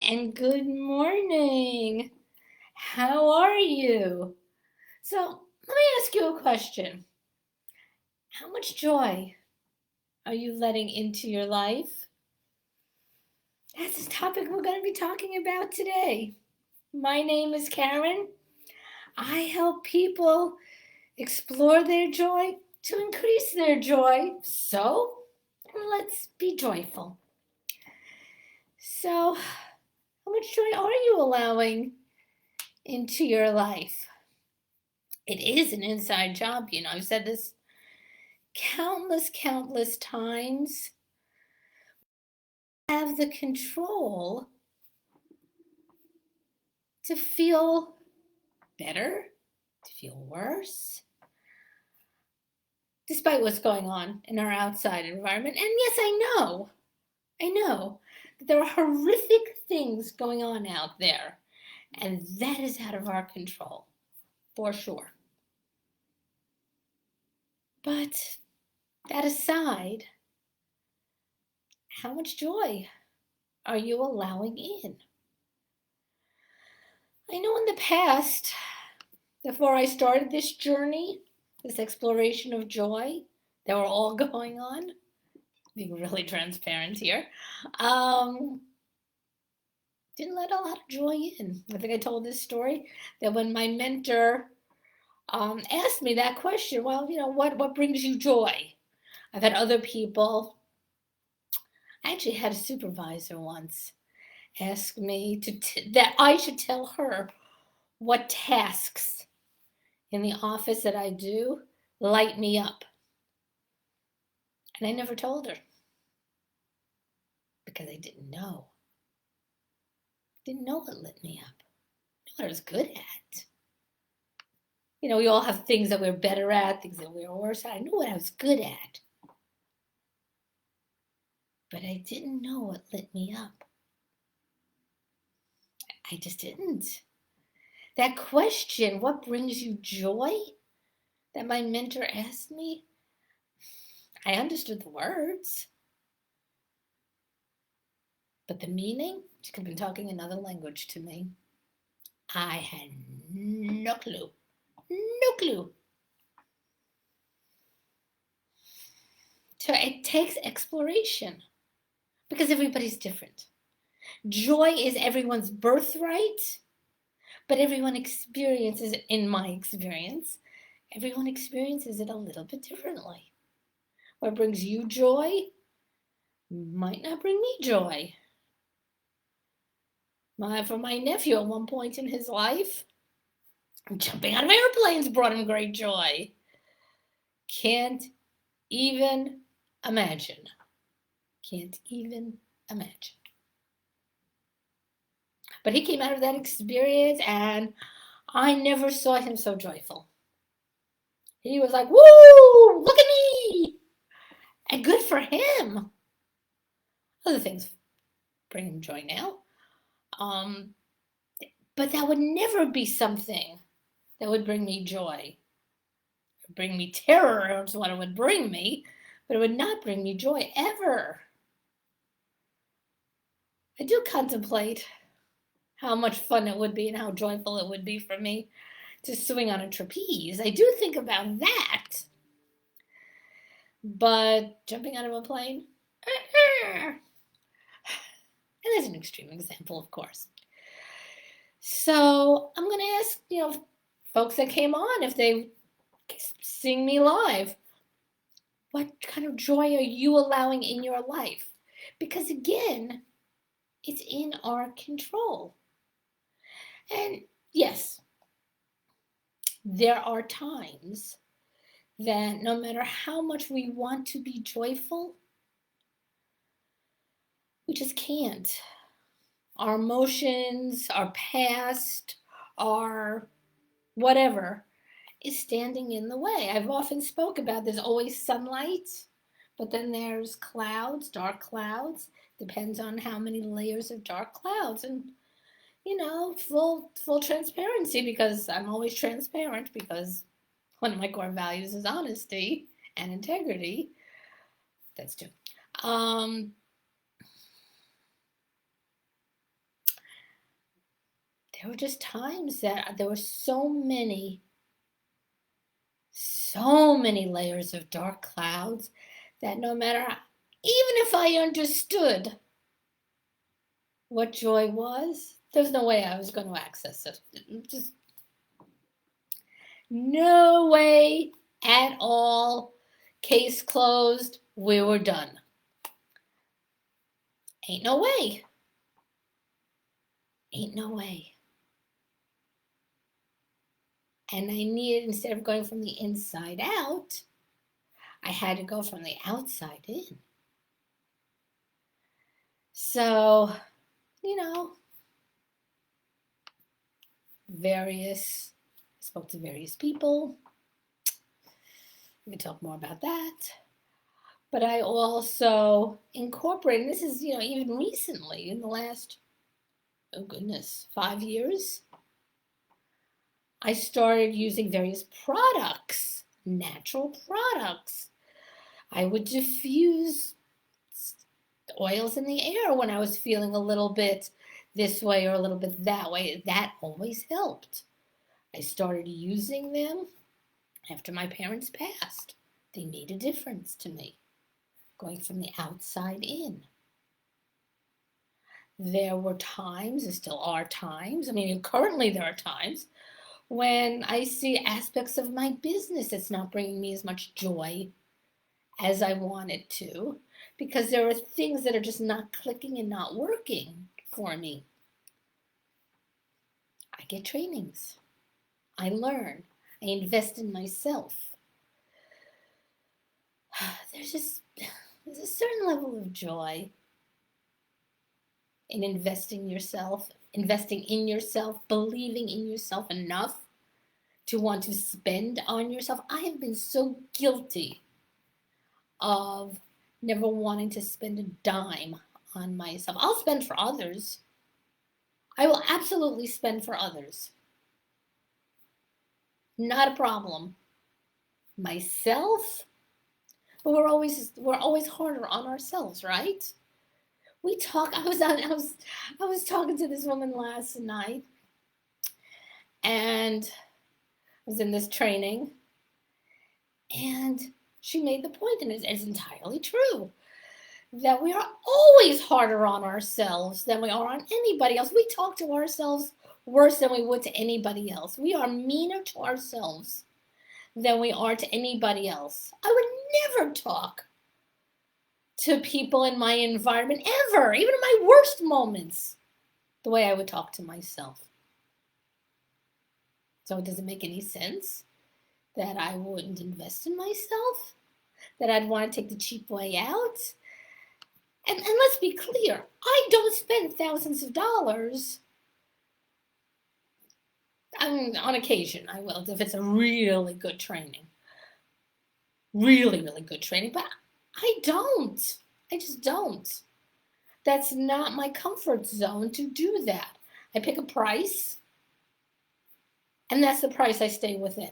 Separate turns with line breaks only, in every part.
And good morning. How are you? So, let me ask you a question. How much joy are you letting into your life? That's the topic we're going to be talking about today. My name is Karen. I help people explore their joy to increase their joy. So, let's be joyful. So, how much joy are you allowing into your life? It is an inside job. I've said this countless times. Have the control to feel better, to feel worse, despite what's going on in our outside environment. And yes, I know that there are horrific things going on out there, and that is out of our control, for sure. But that aside, how much joy are you allowing in? I know in the past, before I started this journey, this exploration of joy that we're all going on, being really transparent here, um, didn't let a lot of joy in. I think I told this story that when my mentor asked me that question, well, what brings you joy? I've had other people, I actually had a supervisor once ask me that I should tell her what tasks in the office that I do light me up. And I never told her because I didn't know. Didn't know what lit me up. I knew what I was good at. We all have things that we're better at, things that we're worse at. I knew what I was good at. But I didn't know what lit me up. I just didn't. That question, what brings you joy, that my mentor asked me, I understood the words. But the meaning, she could have been talking another language to me. I had no clue. No clue. So it takes exploration because everybody's different. Joy is everyone's birthright, but everyone experiences it, in my experience, everyone experiences it a little bit differently. What brings you joy might not bring me joy. For my nephew, at one point in his life, jumping out of airplanes brought him great joy. Can't even imagine. Can't even imagine. But he came out of that experience and I never saw him so joyful. He was like, woo, look at me. And good for him. Other things bring him joy now. But that would never be something that would bring me joy. It would bring me terror is what it would bring me, but it would not bring me joy ever. I do contemplate how much fun it would be and how joyful it would be for me to swing on a trapeze. I do think about that. But jumping out of a plane, and that's an extreme example, of course. So I'm going to ask, folks that came on if they sing me live, what kind of joy are you allowing in your life? Because again, it's in our control. And yes, there are times that no matter how much we want to be joyful, we just can't. Our emotions, our past, our whatever is standing in the way. I've often spoke about there's always sunlight, but then there's clouds, dark clouds. Depends on how many layers of dark clouds. And full transparency, because I'm always transparent, because one of my core values is honesty and integrity. That's two. there were just times that there were so many layers of dark clouds that no matter, even if I understood what joy was, there's no way I was going to access it. Just no way at all. Case closed. We were done. Ain't no way. Ain't no way. And I needed, instead of going from the inside out, I had to go from the outside in. So, I spoke to various people. We can talk more about that. But I also incorporated, this is, even recently, in the last, 5 years, I started using various products, natural products. I would diffuse oils in the air when I was feeling a little bit this way or a little bit that way. That always helped. I started using them after my parents passed. They made a difference to me, going from the outside in. There were times, there still are times, currently there are times when I see aspects of my business that's not bringing me as much joy as I want it to, because there are things that are just not clicking and not working for me. I get trainings. I learn. I invest in myself. There's a certain level of joy in investing in yourself, believing in yourself enough to want to spend on yourself. I have been so guilty of never wanting to spend a dime on myself. I'll spend for others. I will absolutely spend for others. Not a problem. Myself, but we're always harder on ourselves, right? I was talking to this woman last night, and I was in this training, and she made the point, and it's entirely true, that we are always harder on ourselves than we are on anybody else. We talk to ourselves worse than we would to anybody else. We are meaner to ourselves than we are to anybody else. I would never talk to people in my environment ever, even in my worst moments, the way I would talk to myself. So it doesn't make any sense that I wouldn't invest in myself, that I'd want to take the cheap way out. And let's be clear, I don't spend thousands of dollars. On occasion, I will, if it's a really good training. Really, really good training, but I don't. I just don't. That's not my comfort zone to do that. I pick a price, and that's the price I stay within.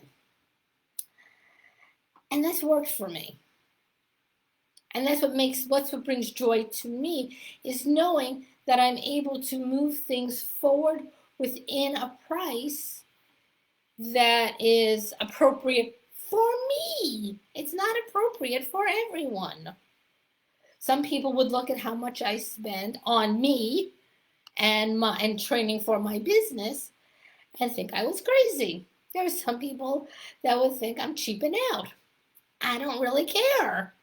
And that's worked for me. And that's what brings joy to me, is knowing that I'm able to move things forward within a price that is appropriate for me. It's not appropriate for everyone. Some people would look at how much I spend on me and training for my business and think I was crazy. There are some people that would think I'm cheaping out. I don't really care.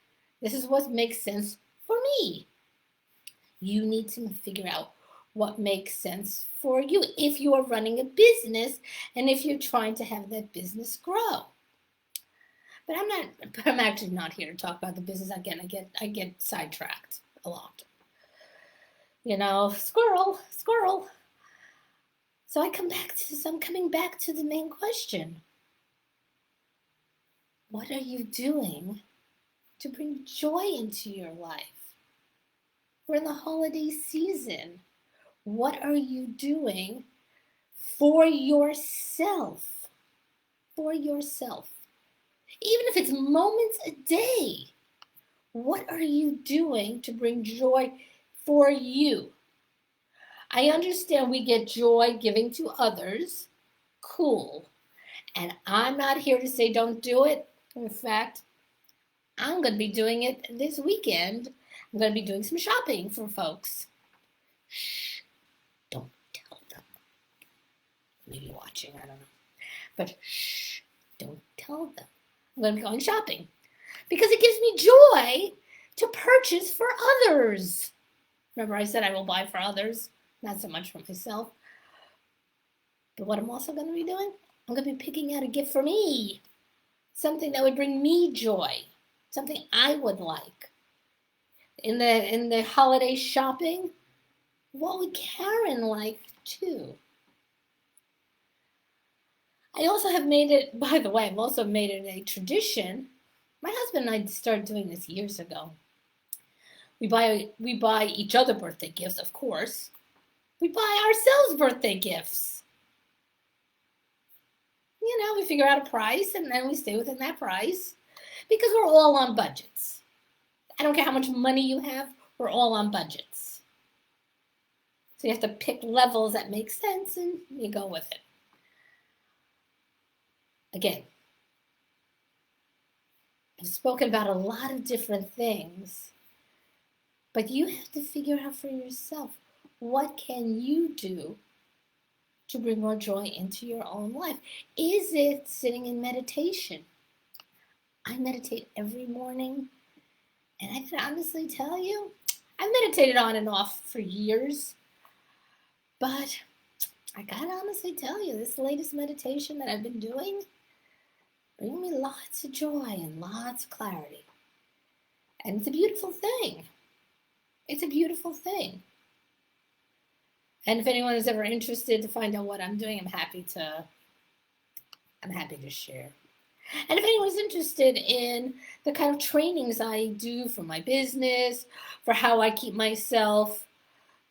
This is what makes sense for me. You need to figure out what makes sense for you if you are running a business and if you're trying to have that business grow. But I'm actually not here to talk about the business. Again, I get sidetracked a lot. Squirrel. So I'm coming back to the main question. What are you doing to bring joy into your life? We're in the holiday season. What are you doing for yourself? For yourself. Even if it's moments a day, what are you doing to bring joy for you? I understand we get joy giving to others. Cool. And I'm not here to say don't do it. In fact, I'm going to be doing it this weekend. I'm going to be doing some shopping for folks. Shh, don't tell them. Maybe watching, I don't know. But shh, don't tell them. I'm going to be going shopping because it gives me joy to purchase for others. Remember I said I will buy for others, not so much for myself. But what I'm also going to be doing, I'm going to be picking out a gift for me. Something that would bring me joy. Something I would like. In the holiday shopping, what would Karen like too? I also have made it, by the way, I've also made it a tradition. My husband and I started doing this years ago. We buy each other birthday gifts, of course. We buy ourselves birthday gifts. You know, we figure out a price and then we stay within that price because we're all on budgets. I don't care how much money you have, we're all on budgets. So you have to pick levels that make sense and you go with it. Again, I've spoken about a lot of different things, but you have to figure out for yourself, what can you do to bring more joy into your own life? Is it sitting in meditation? I meditate every morning, and I can honestly tell you, I've meditated on and off for years, but I gotta honestly tell you, this latest meditation that I've been doing brings me lots of joy and lots of clarity. And it's a beautiful thing. It's a beautiful thing. And if anyone is ever interested to find out what I'm doing, I'm happy to share. And if anyone's interested in the kind of trainings I do for my business, for how I keep myself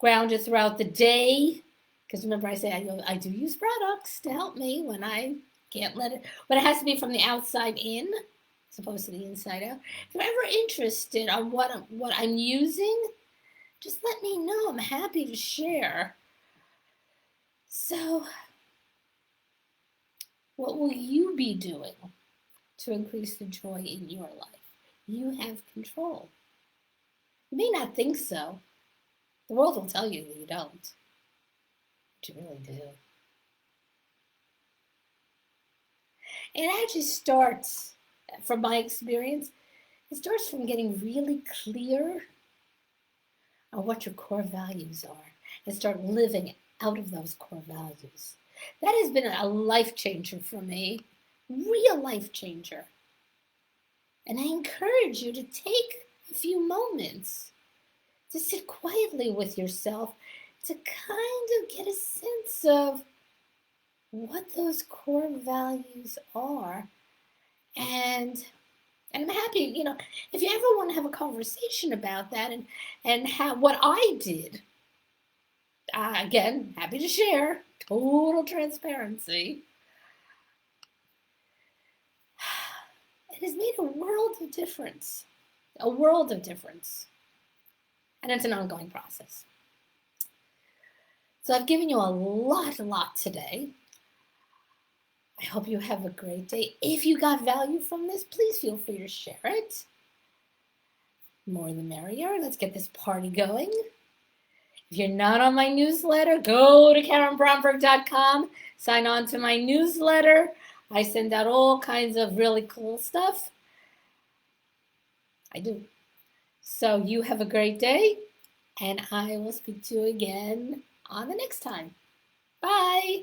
grounded throughout the day, because remember I say I do use products to help me when I can't when it has to be from the outside in, as opposed to the inside out. If you're ever interested on what I'm using, just let me know. I'm happy to share. So, what will you be doing to increase the joy in your life? You have control. You may not think so. The world will tell you that you don't. But you really do. It actually starts, from my experience, it starts from getting really clear on what your core values are and start living out of those core values. That has been a life changer for me, real life changer. And I encourage you to take a few moments to sit quietly with yourself to kind of get a sense of what those core values are. And I'm happy, if you ever want to have a conversation about that and how what I did, again, happy to share, total transparency. It has made a world of difference, And it's an ongoing process. So I've given you a lot today. I hope you have a great day. If you got value from this, please feel free to share it. More the merrier. Let's get this party going. If you're not on my newsletter, go to KarenBromberg.com. Sign on to my newsletter. I send out all kinds of really cool stuff. I do. So you have a great day, and I will speak to you again on the next time. Bye.